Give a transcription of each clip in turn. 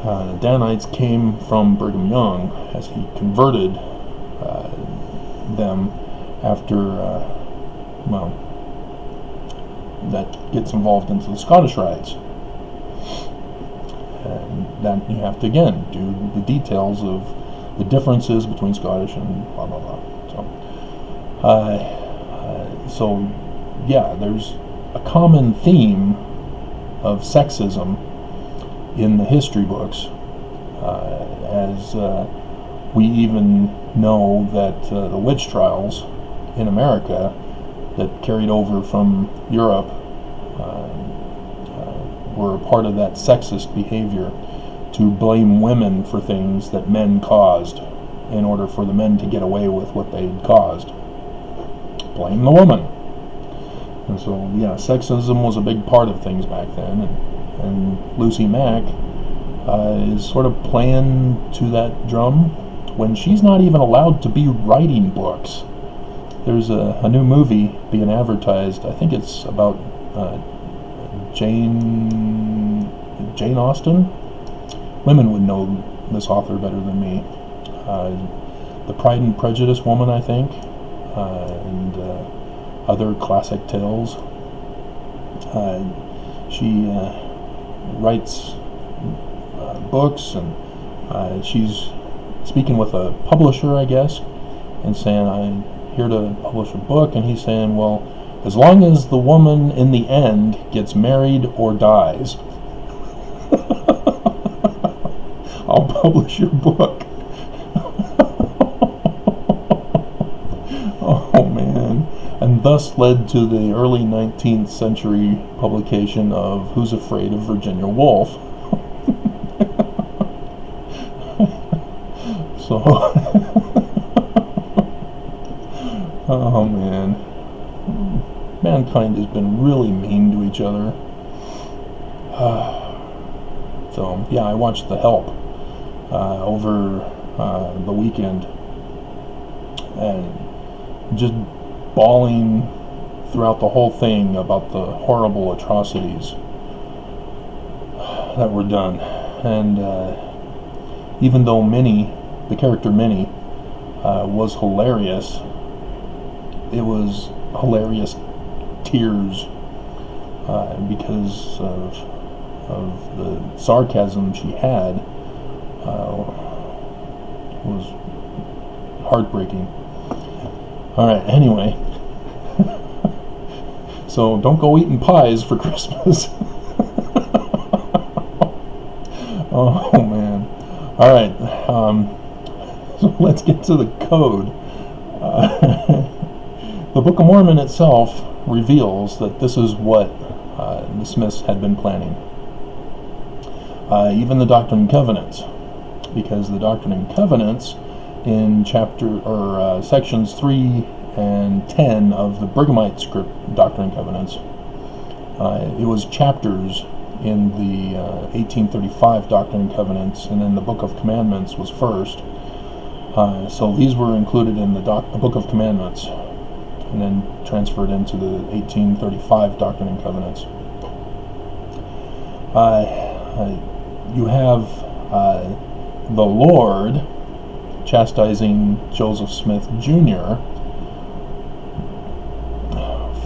The Danites came from Brigham Young as he converted them after, that gets involved into the Scottish Rites. And then you have to, again, do the details of the differences between Scottish and blah, blah, blah. So yeah, there's a common theme of sexism in the history books, as we even know that the witch trials in America that carried over from Europe were a part of that sexist behavior to blame women for things that men caused in order for the men to get away with what they'd caused. Blame the woman. And so, yeah, sexism was a big part of things back then, and Lucy Mack is sort of playing to that drum when she's not even allowed to be writing books. There's a new movie being advertised. I think it's about Jane Austen. Women would know this author better than me. The Pride and Prejudice woman, I think, and other classic tales. She writes books, and she's speaking with a publisher, I guess, and saying, I'm here to publish a book, and he's saying, well, as long as the woman in the end gets married or dies, I'll publish your book. Oh man. And thus led to the early 19th century publication of Who's Afraid of Virginia Woolf. So oh man, mankind has been really mean to each other. So yeah, I watched The Help over the weekend, and just bawling throughout the whole thing about the horrible atrocities that were done. And even though Minnie, the character Minnie, was hilarious, it was hilarious tears because of the sarcasm she had. Was heartbreaking. Alright, anyway. So don't go eating pies for Christmas. Oh man. Alright, so let's get to the code. The Book of Mormon itself reveals that this is what the Smiths had been planning. Even the Doctrine and Covenants, because the Doctrine and Covenants in sections 3 and 10 of the Brighamite script Doctrine and Covenants, it was chapters in the 1835 Doctrine and Covenants, and then the Book of Commandments was first. So these were included in the Book of Commandments, and then transferred into the 1835 Doctrine and Covenants. You have the Lord chastising Joseph Smith Jr.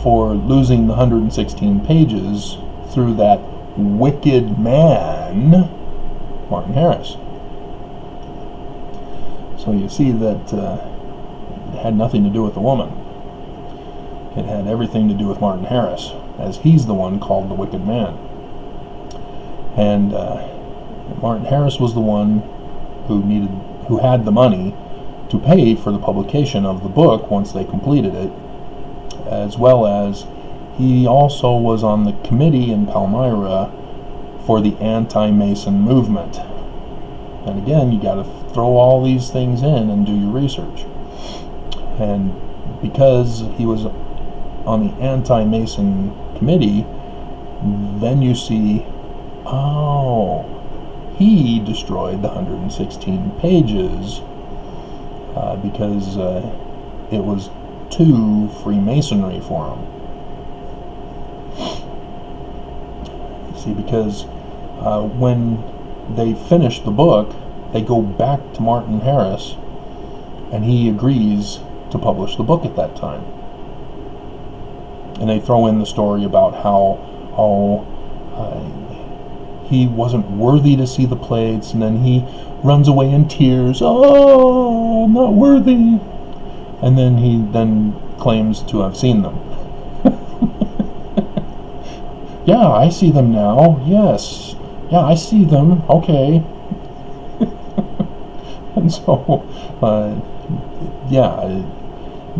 for losing the 116 pages through that wicked man, Martin Harris. So you see that it had nothing to do with the woman. It had everything to do with Martin Harris, as he's the one called the wicked man. And Martin Harris was the one who had the money to pay for the publication of the book once they completed it, as well as he also was on the committee in Palmyra for the anti-Mason movement. And again, you got to throw all these things in and do your research. And because he was on the anti-Mason committee, then you see, oh, he destroyed the 116 pages because it was too Freemasonry for him. See, because when they finish the book, they go back to Martin Harris, and he agrees to publish the book at that time. And they throw in the story about how he wasn't worthy to see the plates, and then he runs away in tears. Oh, I'm not worthy. And then he claims to have seen them. Yeah, I see them now. Yes. Yeah, I see them. Okay. And so,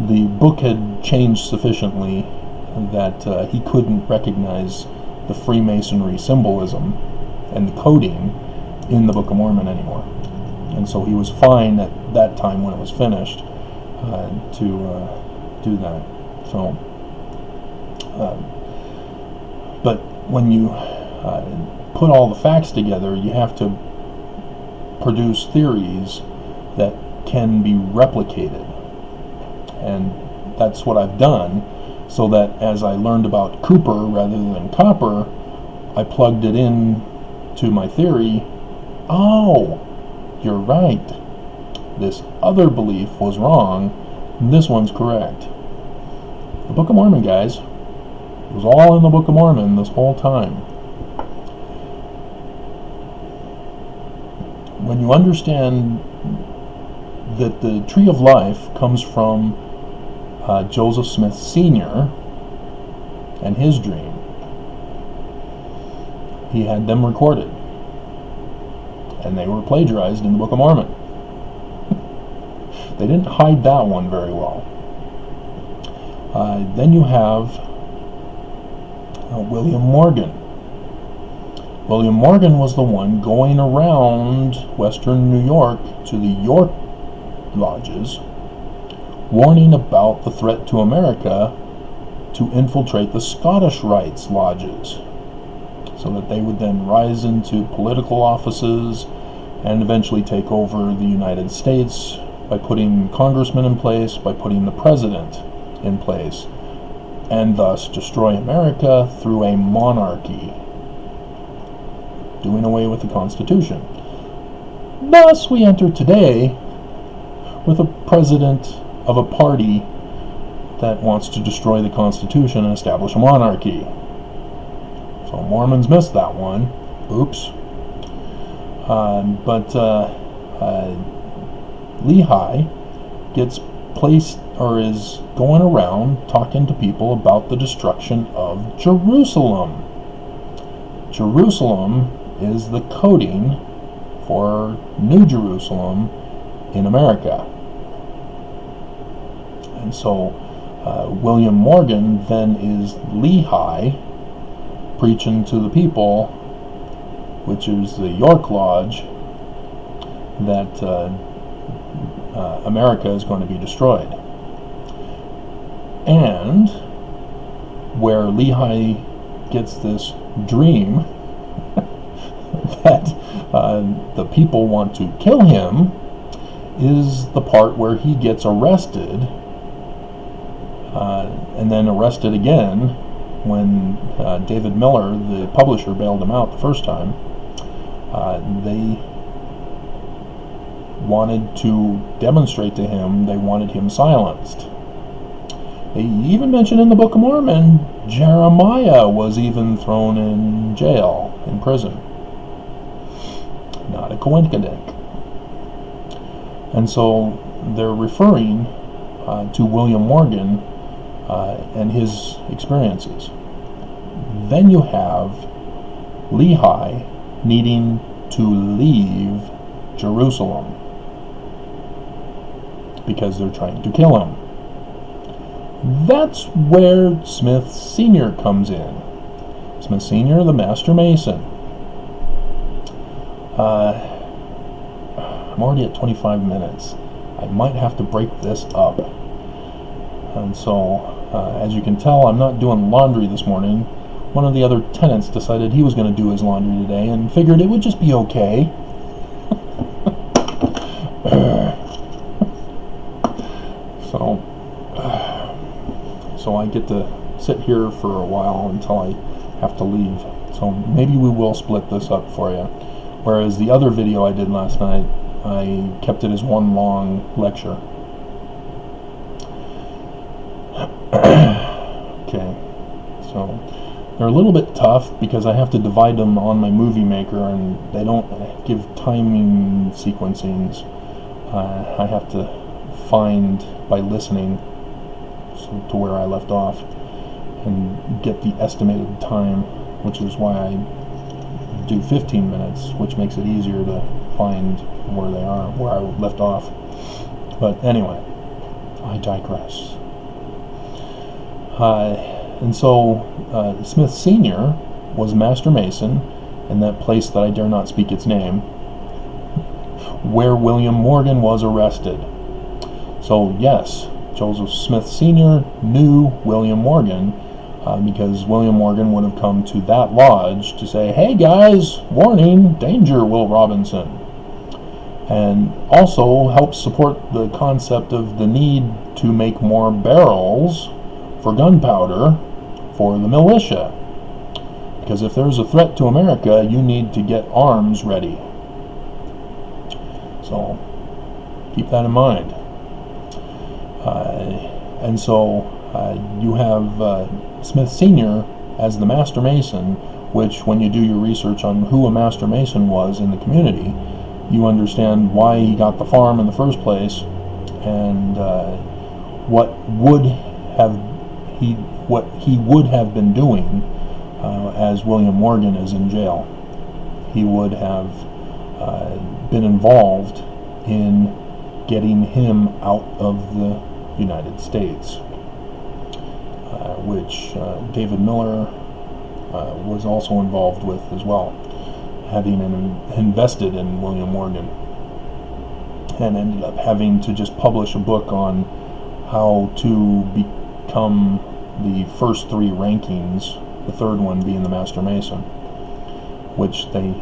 the book had changed sufficiently that he couldn't recognize the Freemasonry symbolism and the coding in the Book of Mormon anymore. And so he was fine at that time when it was finished to do that. So, but when you put all the facts together, you have to produce theories that can be replicated. And that's what I've done, so that as I learned about Cooper rather than copper, I plugged it in to my theory. Oh, you're right. This other belief was wrong. This one's correct. The Book of Mormon, guys. It was all in the Book of Mormon this whole time. When you understand that the Tree of Life comes from Joseph Smith Sr. and his dream, he had them recorded, and they were plagiarized in the Book of Mormon. They didn't hide that one very well. Then you have William Morgan. William Morgan was the one going around Western New York to the York lodges, warning about the threat to America to infiltrate the Scottish Rites lodges, so that they would then rise into political offices and eventually take over the United States by putting congressmen in place, by putting the president in place, and thus destroy America through a monarchy, doing away with the Constitution. Thus we enter today with a president of a party that wants to destroy the Constitution and establish a monarchy. So Mormons missed that one. Oops. But Lehi gets placed, or is going around talking to people about the destruction of Jerusalem. Jerusalem is the coding for New Jerusalem in America. And so William Morgan then is Lehi preaching to the people, which is the York Lodge, that America is going to be destroyed. And where Lehi gets this dream that the people want to kill him is the part where he gets arrested, and then arrested again when David Miller, the publisher, bailed him out the first time. They wanted to demonstrate to him, they wanted him silenced. They even mention in the Book of Mormon, Jeremiah was even thrown in jail, in prison. Not a coincidence. And so they're referring to William Morgan and his experiences. Then you have Lehi needing to leave Jerusalem because they're trying to kill him. That's where Smith Sr. comes in. Smith Sr., the Master Mason. I'm already at 25 minutes. I might have to break this up. And so, as you can tell, I'm not doing laundry this morning. One of the other tenants decided he was going to do his laundry today and figured it would just be okay. So I get to sit here for a while until I have to leave. So maybe we will split this up for you. Whereas the other video I did last night, I kept it as one long lecture. Okay, so they're a little bit tough because I have to divide them on my movie maker, and they don't give timing sequencings. I have to find by listening to where I left off and get the estimated time, which is why I do 15 minutes, which makes it easier to find where they are, where I left off. But anyway, I digress. And so Smith Sr. was Master Mason in that place that I dare not speak its name, where William Morgan was arrested. So yes, Joseph Smith Sr. knew William Morgan because William Morgan would have come to that lodge to say, "Hey guys, warning, danger, Will Robinson," and also help support the concept of the need to make more barrels for gunpowder for the militia, because if there's a threat to America, you need to get arms ready. So keep that in mind. And so you have Smith Sr. as the Master Mason, which when you do your research on who a Master Mason was in the community, you understand why he got the farm in the first place, and what he would have been doing as William Morgan is in jail. He would have been involved in getting him out of the United States, which David Miller was also involved with as well, having invested in William Morgan, and ended up having to just publish a book on how to become the first three rankings, the third one being the Master Mason, which they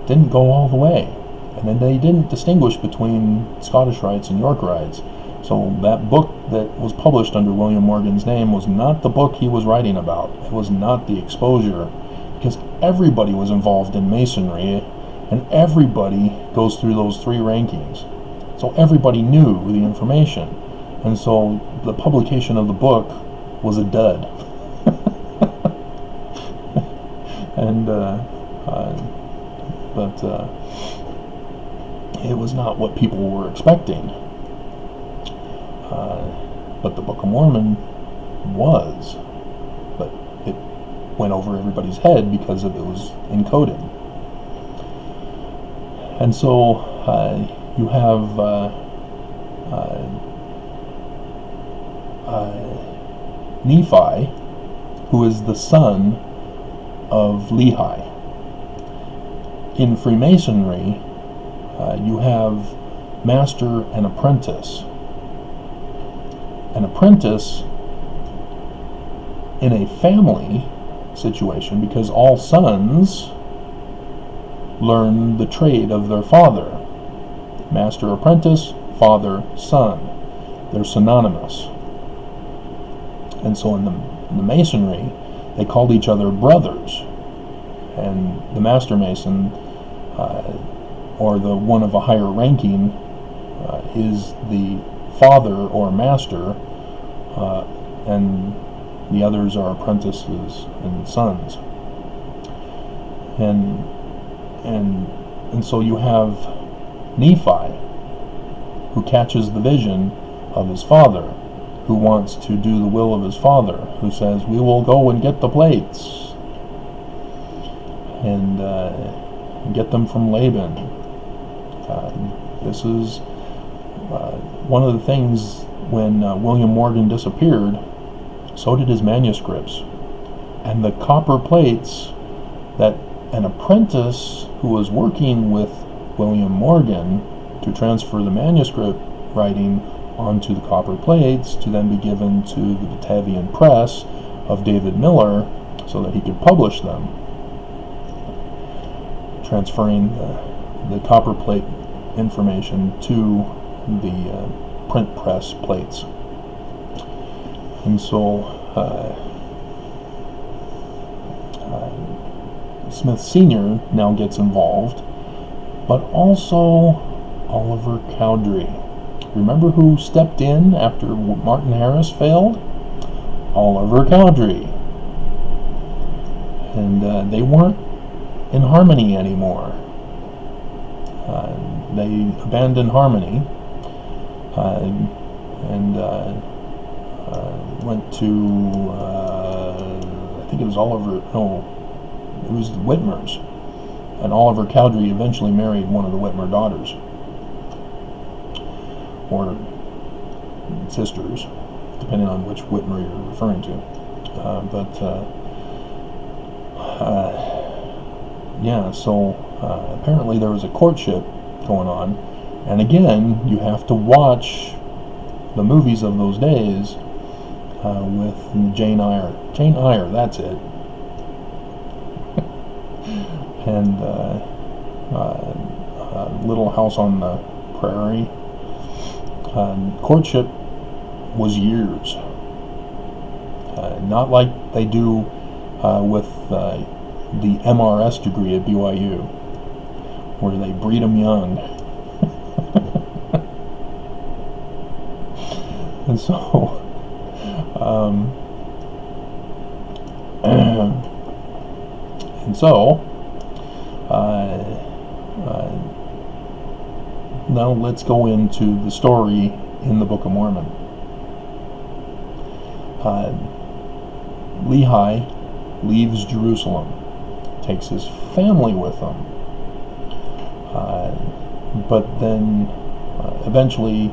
didn't go all the way. And then they didn't distinguish between Scottish Rites and York Rites. So that book that was published under William Morgan's name was not the book he was writing about. It was not the exposure, because everybody was involved in Masonry, and everybody goes through those three rankings. So everybody knew the information. And so the publication of the book was a dud. And but it was not what people were expecting. But the Book of Mormon was, but it went over everybody's head because it was encoded. And so you have Nephi, who is the son of Lehi. In Freemasonry, you have master and apprentice. An apprentice in a family situation, because all sons learn the trade of their father. Master, apprentice, father, son. They're synonymous. And so in the Masonry, they called each other brothers. And the Master Mason, or the one of a higher ranking, is the father or master, and the others are apprentices and sons. And so you have Nephi, who catches the vision of his father, who wants to do the will of his father, who says, "We will go and get the plates and get them from Laban." This is one of the things when William Morgan disappeared, so did his manuscripts. And the copper plates that an apprentice who was working with William Morgan to transfer the manuscript writing onto the copper plates to then be given to the Batavian Press of David Miller so that he could publish them, transferring the copper plate information to the print press plates. And so Smith Sr. now gets involved but also Oliver Cowdery. Remember who stepped in after Martin Harris failed? Oliver Cowdery. And they weren't in harmony anymore. They abandoned harmony and went to, I think it was it was the Whitmers. And Oliver Cowdery eventually married one of the Whitmer daughters, or sisters, depending on which Whitmer you're referring to. So apparently there was a courtship going on, and again, you have to watch the movies of those days with Jane Eyre. Jane Eyre, that's it. And Little House on the Prairie. Courtship was years. Not like they do with the MRS degree at BYU, where they breed them young. And so, now let's go into the story in the Book of Mormon. Lehi leaves Jerusalem, takes his family with him, but then eventually